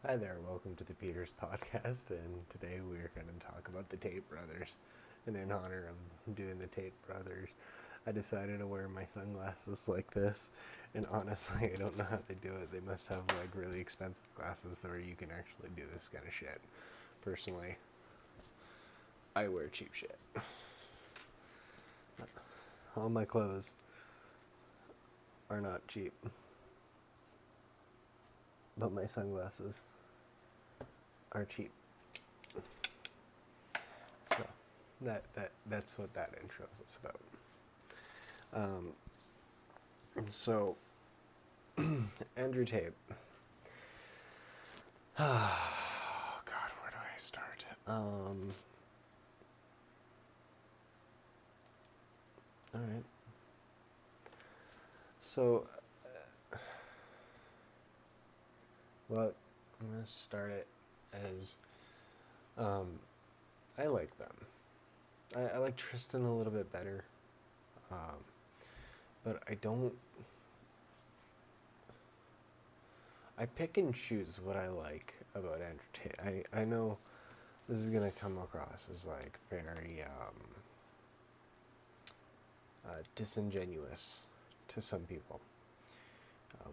Hi there, welcome to the Peters Podcast, and today we're going to talk about the Tate brothers. And in honor of doing the Tate brothers, I decided to wear my sunglasses like this. And honestly, I don't know how they do it. They must have like really expensive glasses where you can actually do this kind of shit. Personally, I wear cheap shit. All my clothes are not cheap, but my sunglasses are cheap. So that's what that intro is about. So Andrew Tate. Oh God, where do I start? All right. So, well, I'm gonna start it as I like them. I like Tristan a little bit better, but I don't. I pick and choose what I like about Andrew Tate. I know this is gonna come across as like very disingenuous to some people.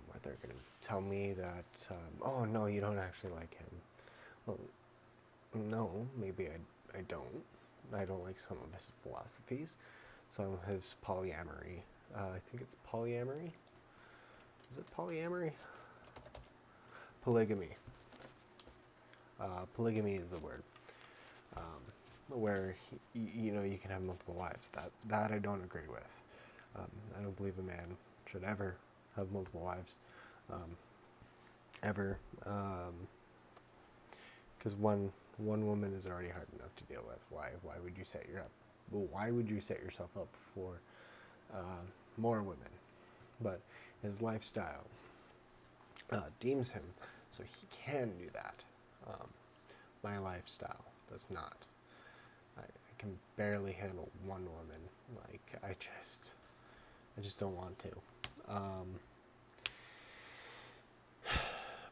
Where they're gonna tell me that, oh no, you don't actually like him. Well, no, maybe I don't. I don't like some of his philosophies, some of his polyamory. I think it's polyamory. Is it polyamory? Polygamy. Polygamy is the word. Where you can have multiple wives. That I don't agree with. I don't believe a man should ever have multiple wives, ever, because one woman is already hard enough to deal with. Why would you set yourself up for more women? But his lifestyle deems him so he can do that. My lifestyle does not. I can barely handle one woman. Like I just don't want to.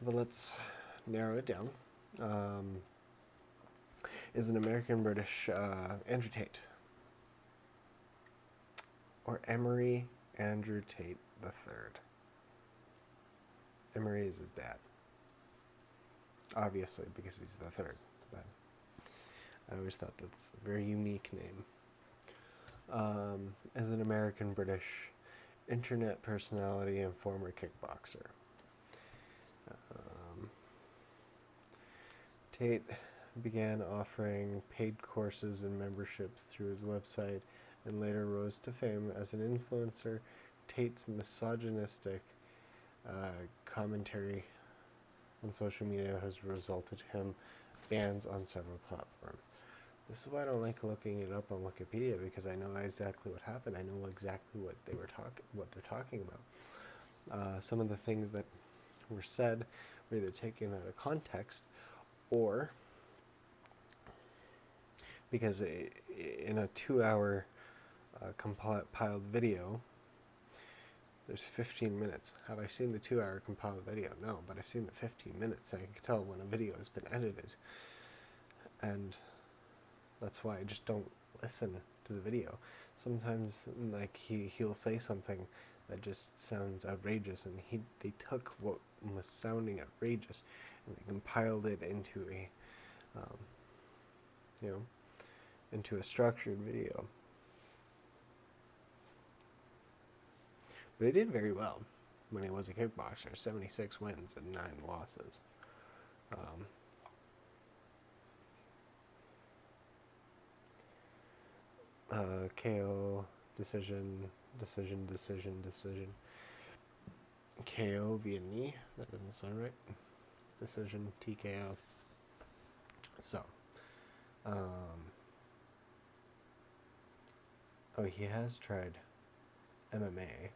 But let's narrow it down. Is an American British Andrew Tate or Emery Andrew Tate III. Emery is his dad, obviously, because he's the third. But I always thought that's a very unique name. As an American British internet personality and former kickboxer. Tate began offering paid courses and memberships through his website and later rose to fame as an influencer. Tate's misogynistic commentary on social media has resulted in him bans on several platforms. This is why I don't like looking it up on Wikipedia, because I know exactly what happened. I know exactly what they're talking about. Some of the things that were said were either taken out of context, or because in a 2-hour compiled video, there's 15 minutes. Have I seen the 2-hour compiled video? No, but I've seen the 15 minutes. I can tell when a video has been edited. And that's why I just don't listen to the video. Sometimes, like, he'll say something that just sounds outrageous, and they took what was sounding outrageous and they compiled it into into a structured video. But he did very well when he was a kickboxer. 76 wins and 9 losses. KO, decision. KO via knee. That doesn't sound right. Decision, TKO. So, he has tried MMA.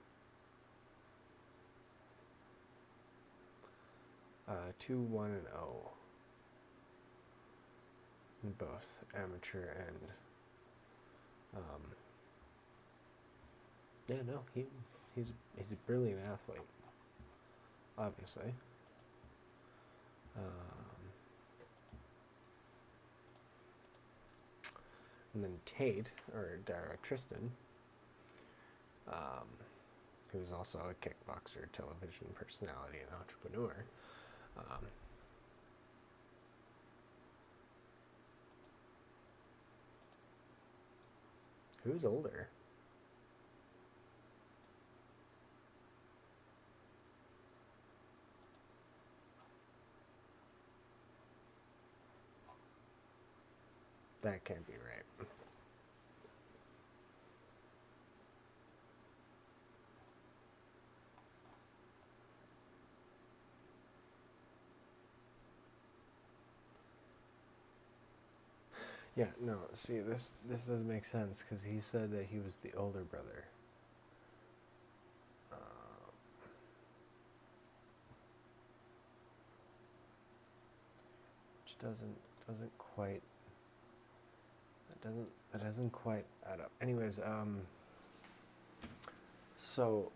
2-1-0 in both amateur and he's a brilliant athlete, obviously. And then Tate, or Tristan, who's also a kickboxer, television personality, and entrepreneur. Um, who's older? That can't be right. Yeah, no, see, this doesn't make sense, because he said that he was the older brother. Which doesn't quite, that doesn't quite add up. Anyways, so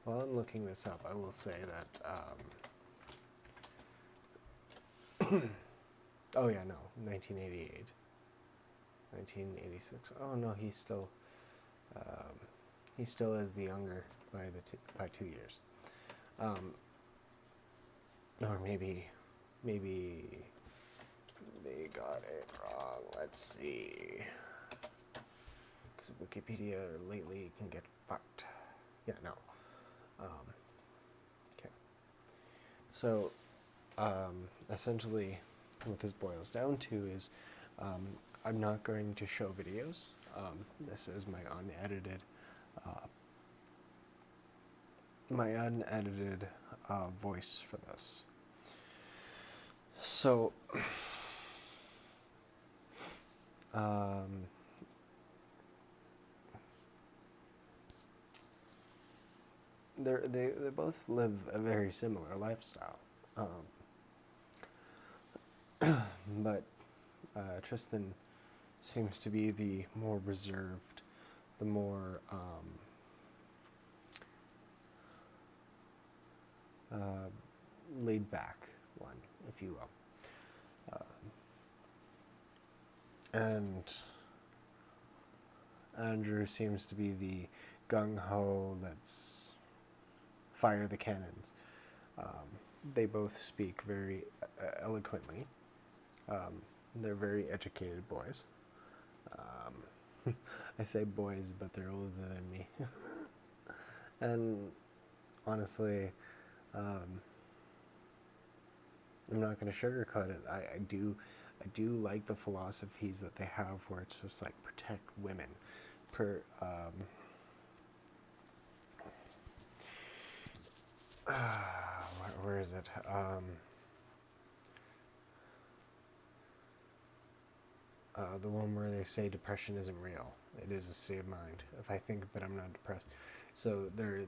while I'm looking this up, I will say that oh yeah, no, 1988, 1986. Oh no, he still is the younger by 2 years. Or maybe they got it wrong. Let's see. Because Wikipedia lately can get fucked. Yeah, no. Okay. So, essentially, what this boils down to is I'm not going to show videos. This is my unedited voice for this. So, they both live a very similar lifestyle, but Tristan seems to be the more reserved, the more laid back one, if you will. And Andrew seems to be the gung-ho, let's fire the cannons. They both speak very eloquently. They're very educated boys. I say boys, but they're older than me. And honestly, I'm not going to sugarcoat it. I do like the philosophies that they have, where it's just like protect women. Where is it? The one where they say depression isn't real. It is a state of mind. If I think that I'm not depressed, so they're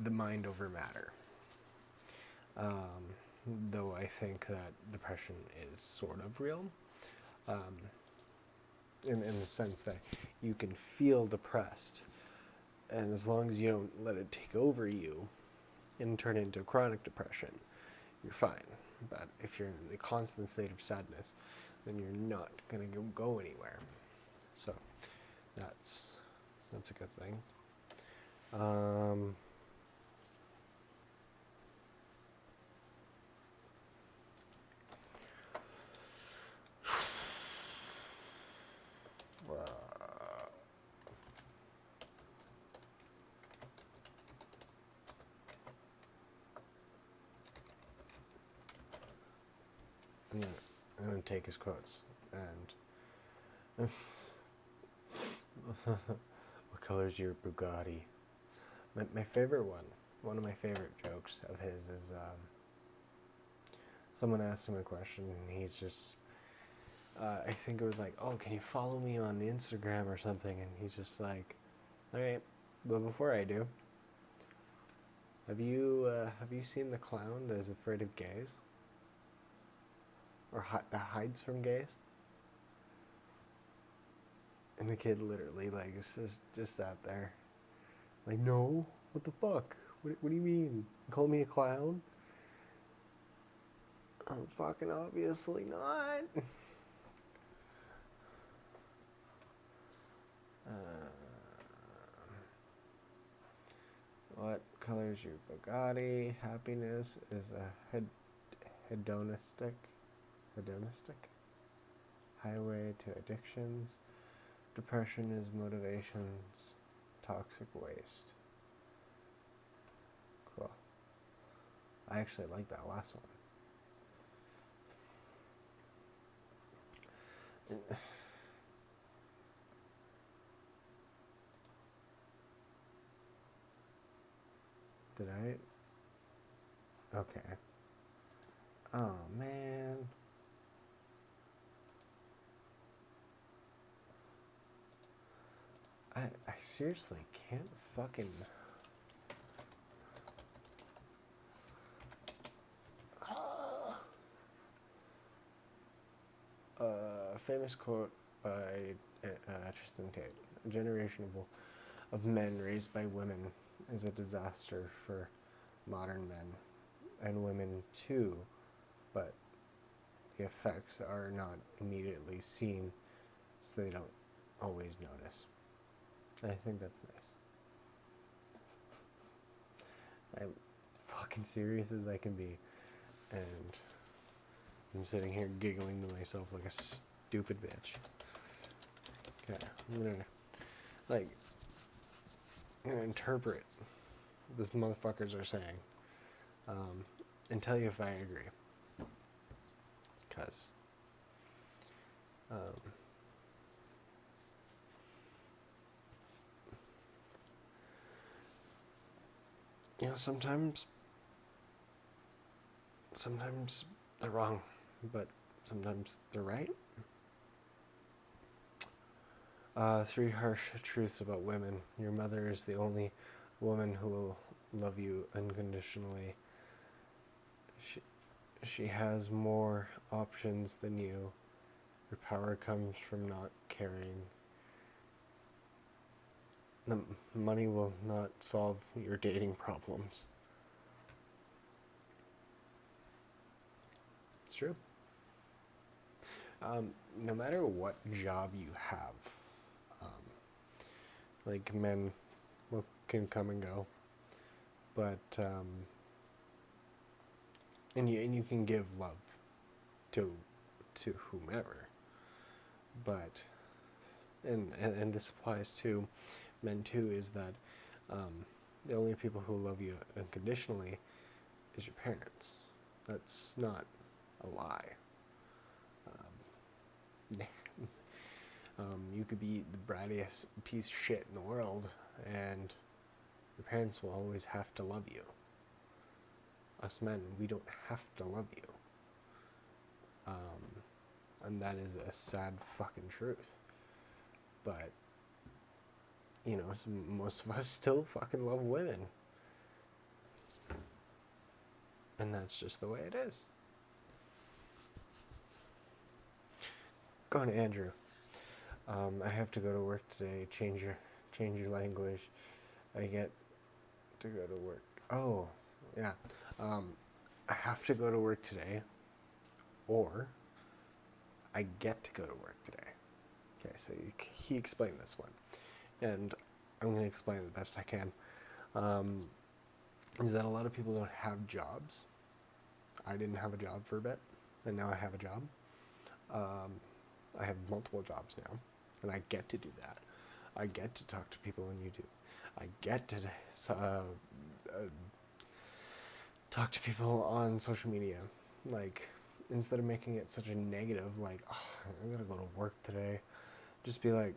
the mind over matter. Though I think that depression is sort of real, in the sense that you can feel depressed, and as long as you don't let it take over you and turn into chronic depression, you're fine. But if you're in the constant state of sadness, then you're not going to go anywhere. So that's a good thing. I'm going to take his quotes. And what color's your Bugatti? My favorite one of my favorite jokes of his is someone asked him a question, and he's just, I think it was like, oh, can you follow me on Instagram or something? And he's just like, all right, but before I do, have you seen the clown that is afraid of gays? Or that hides from gays? And the kid literally, like, just sat there. Like, no? What the fuck? What do you mean? You call me a clown? I'm fucking obviously not. What color is your Bugatti? Happiness is a hedonistic highway to addictions. Depression is motivations. Toxic waste. Cool. I actually like that last one. Did I? Okay. Oh, man. I seriously can't fucking... Famous quote by Tristan Tate. A generation of men raised by women is a disaster for modern men and women too, but the effects are not immediately seen, so they don't always notice. I think that's nice. I'm fucking serious as I can be, and I'm sitting here giggling to myself like a stupid bitch. Okay, I'm gonna interpret what these motherfuckers are saying, and tell you if I agree. Cause, sometimes they're wrong, but sometimes they're right. 3 harsh truths about women. Your mother is the only woman who will love you unconditionally. She has more options than you. Your power comes from not caring. The money will not solve your dating problems. It's true. No matter what job you have, like men can come and go, but and you can give love to whomever, but and this applies to men too, is that the only people who love you unconditionally is your parents. That's not a lie. You could be the brattiest piece of shit in the world, and your parents will always have to love you. Us men, we don't have to love you. And that is a sad fucking truth. But, most of us still fucking love women. And that's just the way it is. Going to Andrew. I have to go to work today. Change your language. I get to go to work. Oh, yeah. I have to go to work today, or I get to go to work today. Okay, so he explained this one, and I'm going to explain it the best I can. Is that a lot of people don't have jobs. I didn't have a job for a bit, and now I have a job. I have multiple jobs now, and I get to do that. I get to talk to people on YouTube. I get to talk to people on social media. Like, instead of making it such a negative, like, oh, I gotta go to work today, just be like,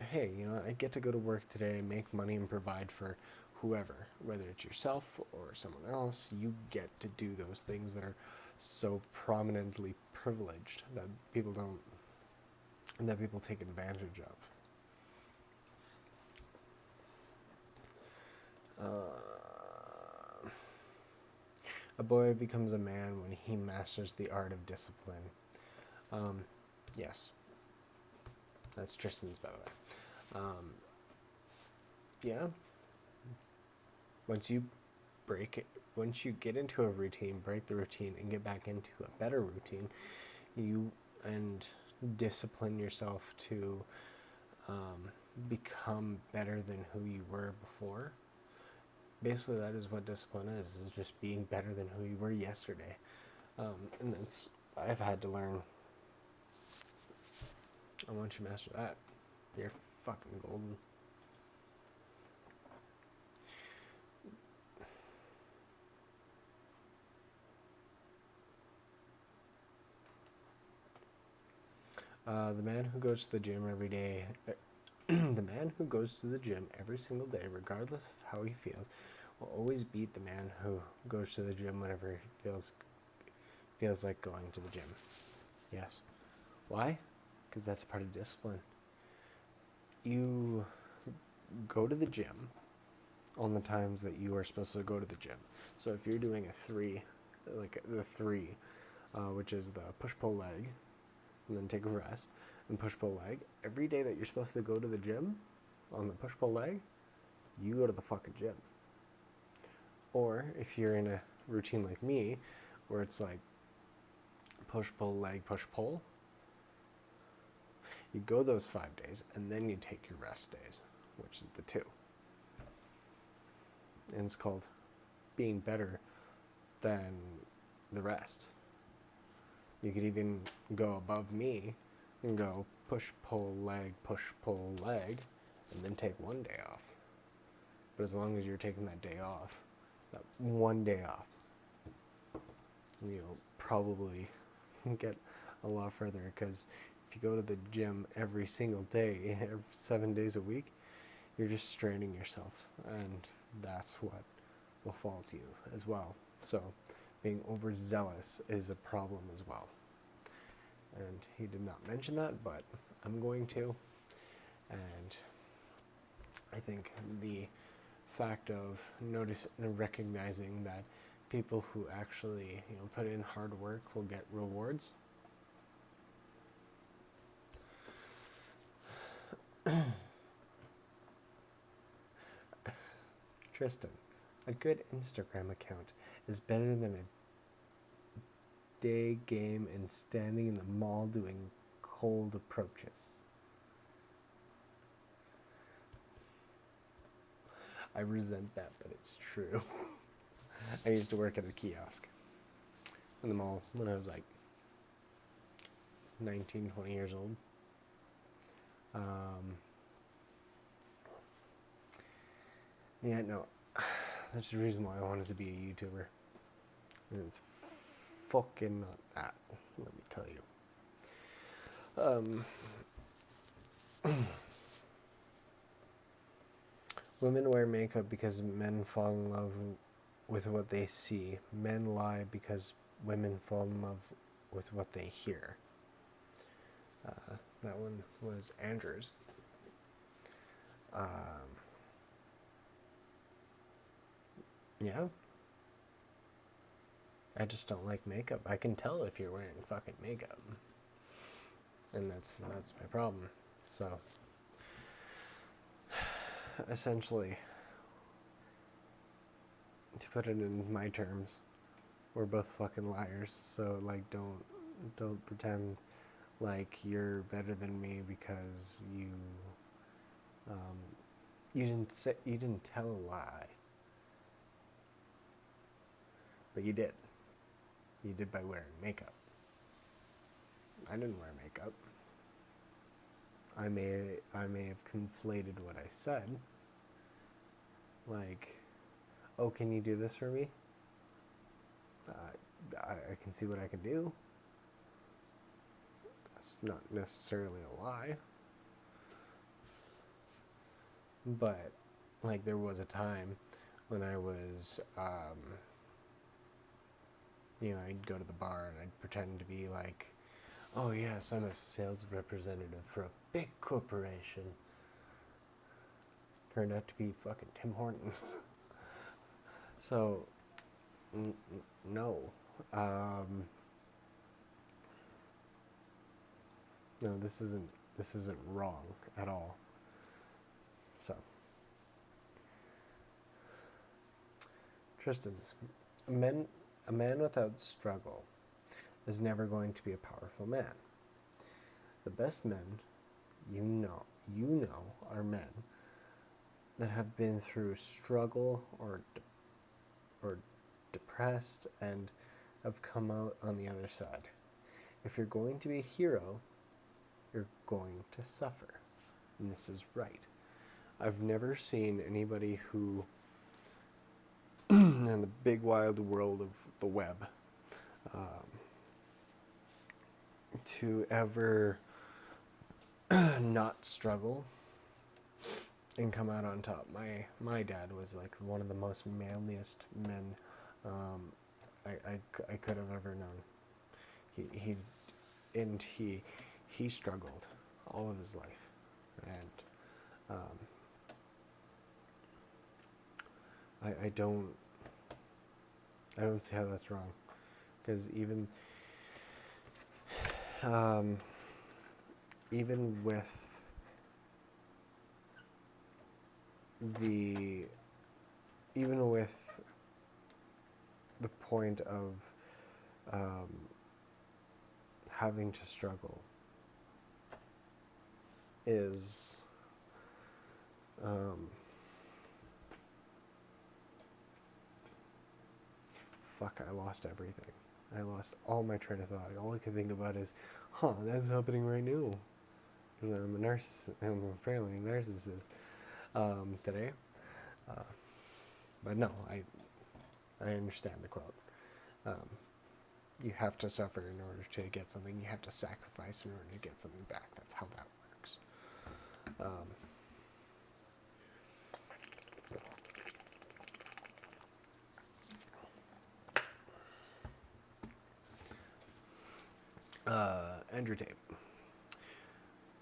hey, I get to go to work today, make money, and provide for whoever, whether it's yourself or someone else. You get to do those things that are so prominently privileged that people don't, and that people take advantage of. A boy becomes a man when he masters the art of discipline. Yes. That's Tristan's, by the way. Yeah. Once you once you get into a routine, break the routine and get back into a better routine, and discipline yourself to become better than who you were before. Basically, that is what discipline is just being better than who you were yesterday. And I've had to learn. And once you master that, you're fucking golden. The man who goes to the gym every day, the man who goes to the gym every single day, regardless of how he feels, will always beat the man who goes to the gym whenever he feels like going to the gym. Yes. Why? Because that's part of discipline. You go to the gym on the times that you are supposed to go to the gym. So if you're doing a 3, like the 3, which is the push-pull leg, and then take a rest, and push-pull leg, every day that you're supposed to go to the gym on the push-pull leg, you go to the fucking gym. Or if you're in a routine like me, where it's like push-pull leg, push-pull, you go those 5 days, and then you take your rest days, which is the 2. And it's called being better than the rest. You could even go above me and go push, pull, leg, and then take 1 day off. But as long as you're taking that day off, that 1 day off, you'll probably get a lot further, because if you go to the gym every single day, 7 days a week, you're just straining yourself, and that's what will fall to you as well. So being overzealous is a problem as well. And he did not mention that, but I'm going to. And I think the fact of recognizing that people who actually, put in hard work will get rewards. Tristan, a good Instagram account is better than a day game and standing in the mall doing cold approaches. I resent that, but it's true. I used to work at a kiosk in the mall when I was like 19, 20 years old. Yeah, no, that's the reason why I wanted to be a YouTuber. And it's fucking not that, let me tell you. Women wear makeup because men fall in love with what they see. Men lie because women fall in love with what they hear. That one was Andrew's. Yeah. I just don't like makeup. I can tell if you're wearing fucking makeup. And that's my problem. So, essentially, to put it in my terms, we're both fucking liars. So, like, don't pretend like you're better than me because you didn't tell a lie. But you did. You did by wearing makeup. I didn't wear makeup. I may have conflated what I said. Like, oh, can you do this for me? I can see what I can do. That's not necessarily a lie. But, like, there was a time when I was, I'd go to the bar and I'd pretend to be like, oh yes, I'm a sales representative for a big corporation. Turned out to be fucking Tim Hortons. So, no. No, this isn't wrong at all. So, Tristan's. A man without struggle is never going to be a powerful man. The best men you know are men that have been through struggle or depressed and have come out on the other side. If you're going to be a hero, you're going to suffer. And this is right. I've never seen anybody who, in the big wild world of the web, to ever not struggle and come out on top. My dad was like one of the most manliest men I could have ever known. He struggled all of his life, and I don't see how that's wrong, because even with the point of having to struggle is fuck, I lost everything. I lost all my train of thought. All I could think about is, that's happening right now. Because I'm a nurse, I'm apparently a narcissist today. But no, I understand the quote. You have to suffer in order to get something. You have to sacrifice in order to get something back. That's how that works. Andrew Tate.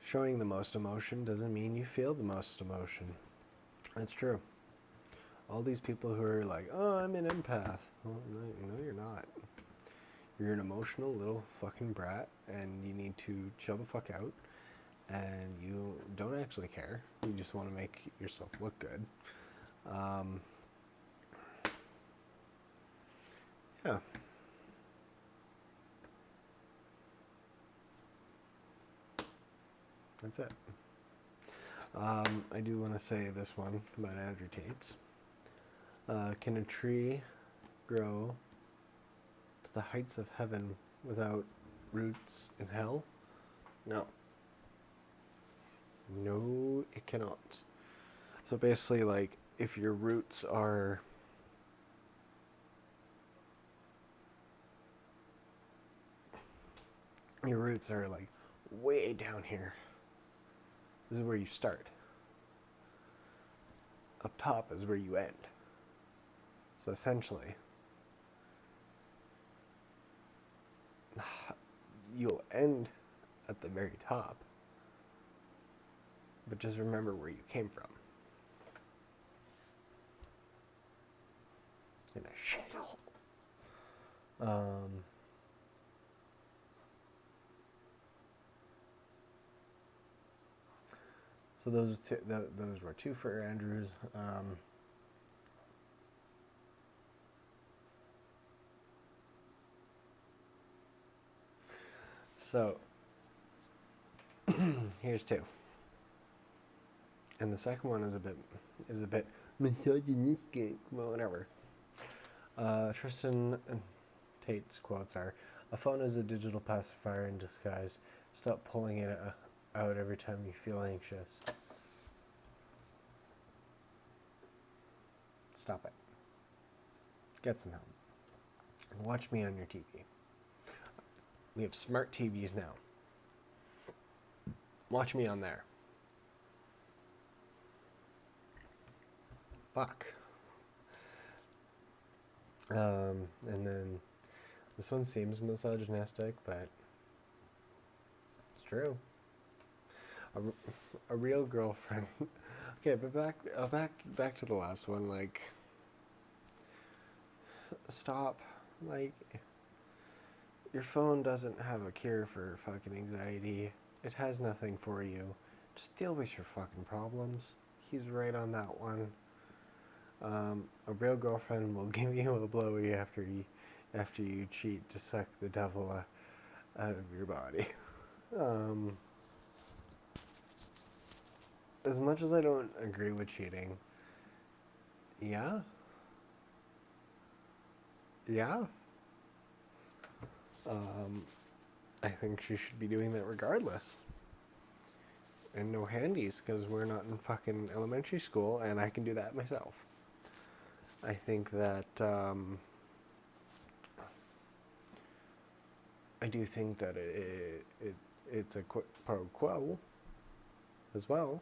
Showing the most emotion doesn't mean you feel the most emotion. That's true. All these people who are like, oh, I'm an empath. Well, no, you're not. You're an emotional little fucking brat, and you need to chill the fuck out, and you don't actually care. You just want to make yourself look good. Yeah. That's it. I do want to say this one about Andrew Tate's. Can a tree grow to the heights of heaven without roots in hell? No. No, it cannot. So basically, like, if your roots are like way down here, this is where you start. Up top is where you end. So essentially, you'll end at the very top, but just remember where you came from. In a shithole. So those were two for Andrews. So here's two, and the second one is a bit misogynistic. Well, whatever. Tristan Tate's quotes are: "A phone is a digital pacifier in disguise. Stop pulling it out every time you feel anxious. Stop it. Get some help. Watch me on your TV. We have smart TVs now. Watch me on there. Fuck." And then this one seems misogynistic, but it's true. A real girlfriend. Okay, but back to the last one. Like, stop. Like, your phone doesn't have a cure for fucking anxiety. It has nothing for you. Just deal with your fucking problems. He's right on that one. A real girlfriend will give you a blowy after you cheat to suck the devil out of your body. Um, as much as I don't agree with cheating, yeah, yeah, um, I think she should be doing that regardless. And no handies, because we're not in fucking elementary school, and I can do that myself. I think that, I do think that it's a quid pro quo as well.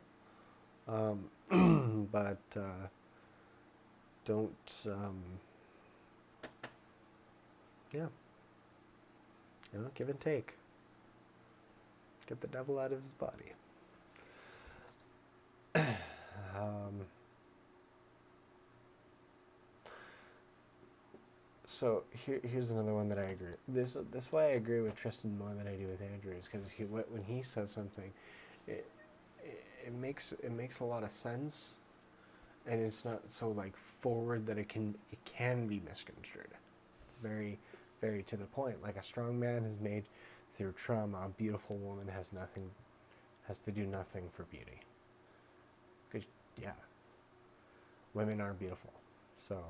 But don't, yeah, give and take. Get the devil out of his body. So here's another one that I agree. This why I agree with Tristan more than I do with Andrew is because when he says something, it, it makes a lot of sense, and it's not so like forward that it can be misconstrued. It's very very to the point. Like a strong man is made through trauma. A beautiful woman has to do nothing for beauty. Because yeah, women are beautiful. So.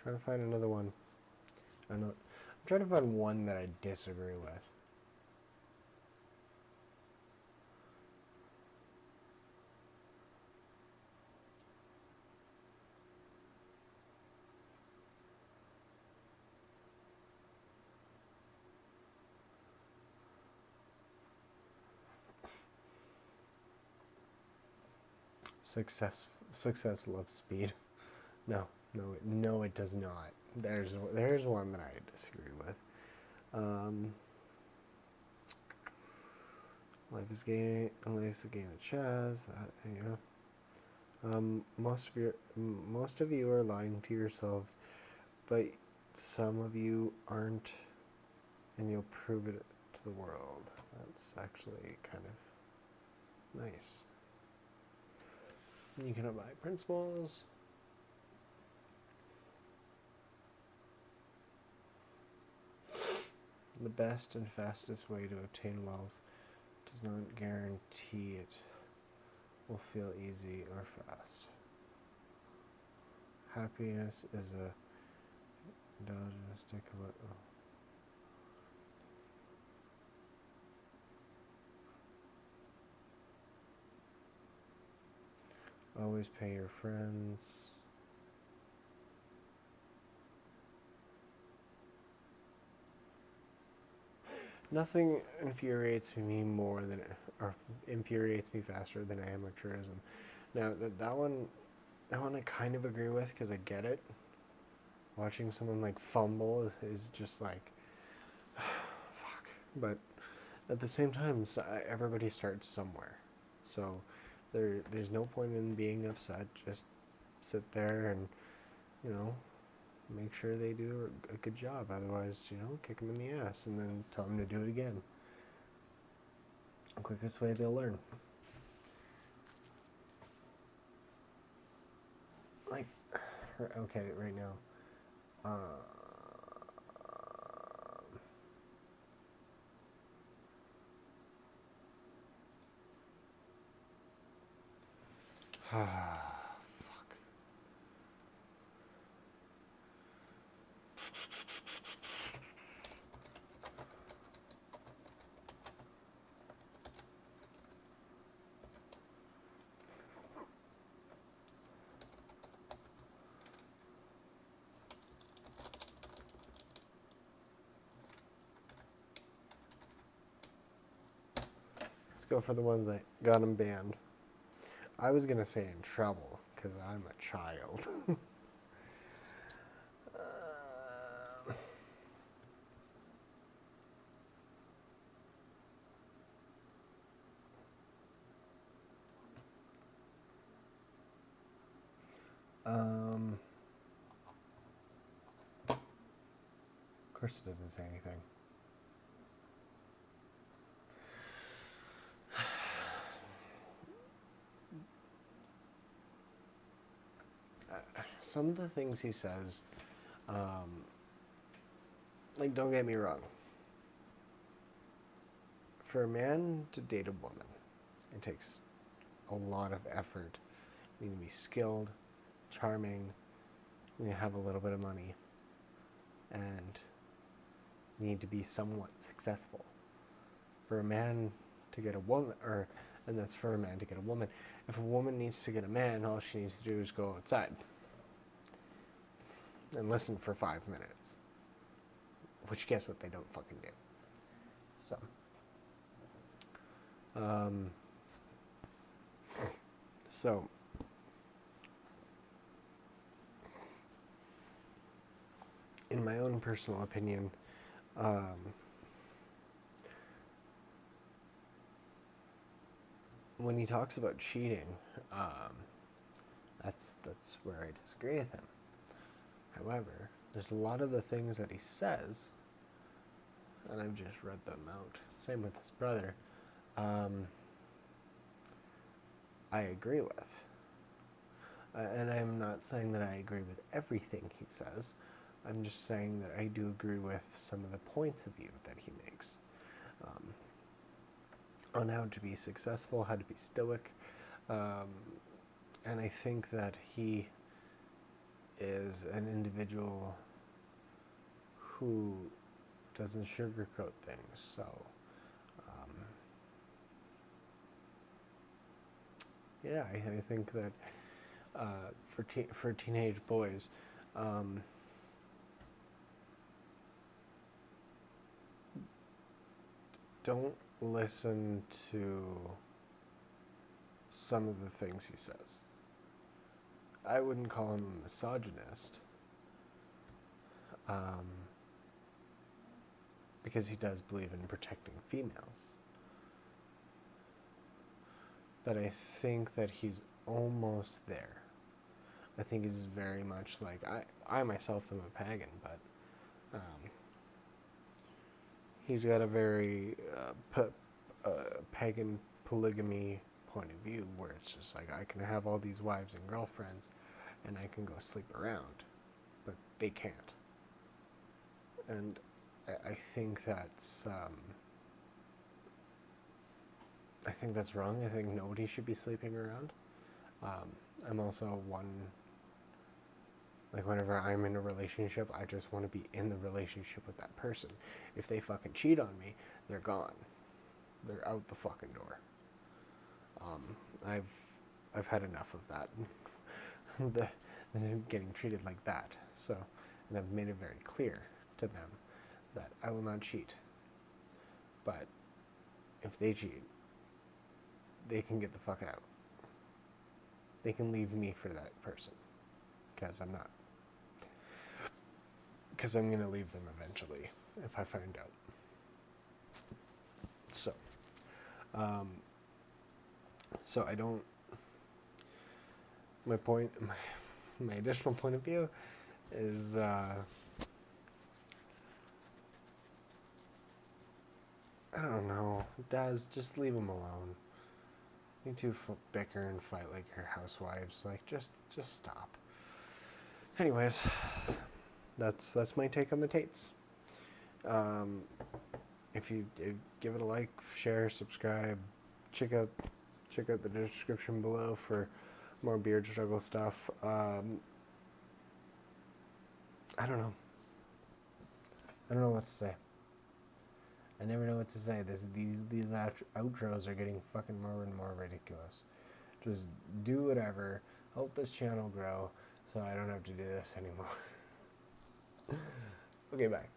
Trying to find another one. I know. I'm trying to find one that I disagree with. Success loves speed. No, it does not. There's one that I disagree with. Life is a game of chess. Most of you are lying to yourselves, but some of you aren't, and you'll prove it to the world. That's actually kind of nice. You can abide principles. The best and fastest way to obtain wealth does not guarantee it will feel easy or fast. Happiness is a diagnostic of always pay your friends. Nothing infuriates me more than, or infuriates me faster than amateurism. Now that one I kind of agree with because I get it. Watching someone like fumble is just like, fuck. But at the same time, everybody starts somewhere, so there's no point in being upset. Just sit there and make sure they do a good job. Otherwise, kick them in the ass and then tell them to do it again. The quickest way they'll learn. Like, okay, right now. Fuck. Let's go for the ones that got him banned. I was gonna say in trouble because I'm a child. Of course it doesn't say anything. Some of the things he says, like, don't get me wrong. For a man to date a woman, it takes a lot of effort. You need to be skilled, charming, you need to have a little bit of money, and you need to be somewhat successful. For a man to get a woman, and that's for a man to get a woman. If a woman needs to get a man, all she needs to do is go outside and listen for 5 minutes. Which, guess what, they don't fucking do. So, in my own personal opinion, when he talks about cheating, that's where I disagree with him. However, there's a lot of the things that he says, and I've just read them out. Same with his brother. I agree with. And I'm not saying that I agree with everything he says. I'm just saying that I do agree with some of the points of view that he makes. On how to be successful, how to be stoic. And I think that he is an individual who doesn't sugarcoat things. So, yeah, I think that for teenage boys, don't listen to some of the things he says. I wouldn't call him a misogynist, because he does believe in protecting females. But I think that he's almost there. I think he's very much like, I myself am a pagan, but he's got a very pagan polygamy point of view, where it's just like, I can have all these wives and girlfriends and I can go sleep around, but they can't. And I think that's wrong. I think nobody should be sleeping around. I'm also whenever I'm in a relationship, I just want to be in the relationship with that person. If they fucking cheat on me, they're gone. They're out the fucking door. I've had enough of that. Getting treated like that. So, and I've made it very clear to them that I will not cheat. But if they cheat, they can get the fuck out. They can leave me for that person. Because I'm not. Because I'm going to leave them eventually if I find out. So, so I don't. My additional point of view is I don't know. Daz, just leave them alone. You two bicker and fight like your housewives. Like, just stop. Anyways, that's my take on the Tates. If you give it a like, share, subscribe, check out the description below for more beard struggle stuff. I don't know. I don't know what to say. I never know what to say. These outros are getting fucking more and more ridiculous. Just do whatever. Help this channel grow so I don't have to do this anymore. Okay, bye.